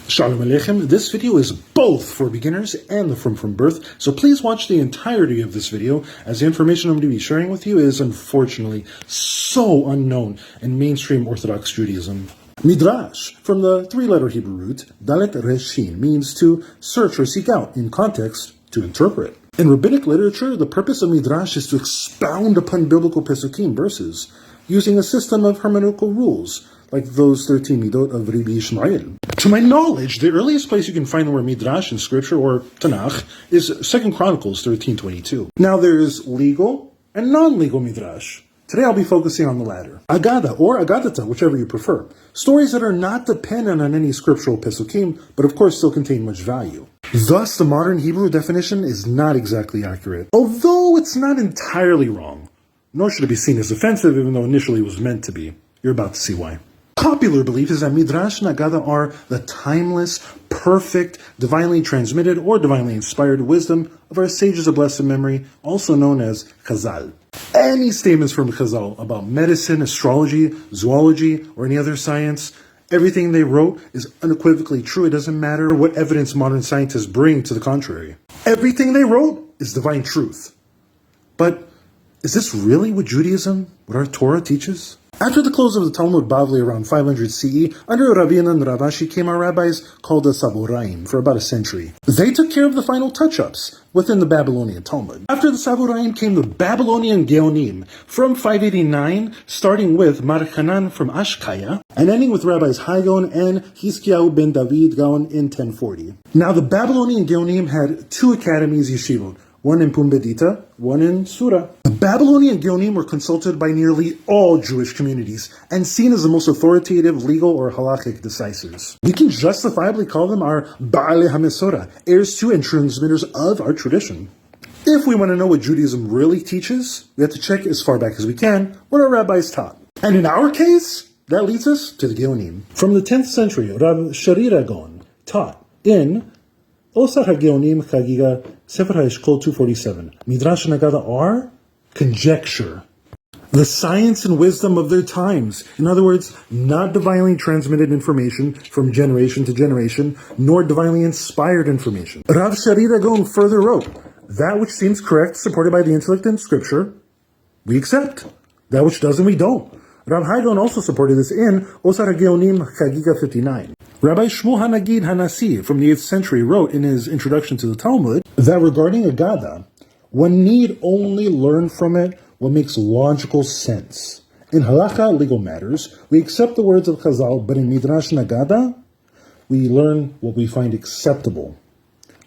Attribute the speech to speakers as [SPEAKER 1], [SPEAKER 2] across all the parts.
[SPEAKER 1] Shalom Aleichem. This video is both for beginners and the from birth, so please watch the entirety of this video, as the information I'm going to be sharing with you is unfortunately so unknown in mainstream Orthodox Judaism. Midrash, from the three-letter Hebrew root, Dalet Reshin, means to search or seek out, in context, to interpret. In rabbinic literature, the purpose of Midrash is to expound upon biblical Pesukim verses, using a system of hermeneutical rules, like those 13 midot of Rabbi Ishmael. To my knowledge, the earliest place you can find the word Midrash in Scripture, or Tanakh, is 2 Chronicles 13:22. Now there's legal and non-legal Midrash. Today I'll be focusing on the latter. Aggadah, or Aggadata, whichever you prefer. Stories that are not dependent on any scriptural Pesukim, but of course still contain much value. Thus, the modern Hebrew definition is not exactly accurate, although it's not entirely wrong. Nor should it be seen as offensive, even though initially it was meant to be. You're about to see why. Popular belief is that Midrash and Aggadah are the timeless, perfect, divinely transmitted, or divinely inspired wisdom of our sages of blessed memory, also known as Chazal. Any statements from Chazal about medicine, astrology, zoology, or any other science, everything they wrote is unequivocally true. It doesn't matter what evidence modern scientists bring to the contrary. Everything they wrote is divine truth. But is this really what Judaism, what our Torah teaches? After the close of the Talmud Bavli around 500 CE, under Rabbeinu and Ravashi came our rabbis called the Saboraim for about a century. They took care of the final touch-ups within the Babylonian Talmud. After the Saboraim came the Babylonian Geonim from 589, starting with Mar Hanan from Ashkaya, and ending with Rabbis Haigon and Hiskiyahu ben David Gaon in 1040. Now the Babylonian Geonim had two academies yeshivot, one in Pumbedita, one in Sura. The Babylonian Geonim were consulted by nearly all Jewish communities and seen as the most authoritative legal or halachic decisors. We can justifiably call them our Ba'alei HaMesora, heirs to and transmitters of our tradition. If we want to know what Judaism really teaches, we have to check as far back as we can what our rabbis taught. And in our case, that leads us to the Geonim. From the 10th century, Rav Sharira Gaon taught in Osar HaGeonim Chagiga Sefer HaEshkol 247. Midrash and Aggadah are conjecture, the science and wisdom of their times. In other words, not divinely transmitted information from generation to generation, nor divinely inspired information. Rav Sharira Gaon further wrote, that which seems correct, supported by the intellect and scripture, we accept. That which doesn't, we don't. Rav Haigon also supported this in Osar HaGeonim Chagiga 59. Rabbi Shmuel HaNagid HaNasi from the 8th century wrote in his introduction to the Talmud that regarding Aggadah, one need only learn from it what makes logical sense. In halakha, legal matters, we accept the words of Chazal, but in Midrash and Aggadah, we learn what we find acceptable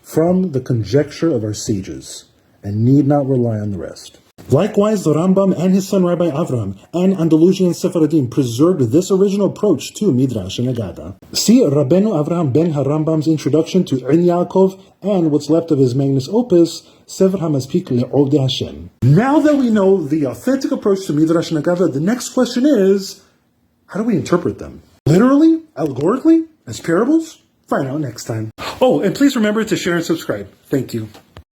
[SPEAKER 1] from the conjecture of our sages, and need not rely on the rest. Likewise, the Rambam and his son Rabbi Avram and Andalusian Sephardim preserved this original approach to Midrash and Aggadah. See Rabbeinu Avraham ben HaRambam's introduction to Ein Yaakov and what's left of his magnus opus, Sefer HaMazpik LeOvdei Hashem. Now that we know the authentic approach to Midrash and Aggadah, the next question is, how do we interpret them? Literally? Allegorically? As parables? Find out next time. Oh, and please remember to share and subscribe. Thank you.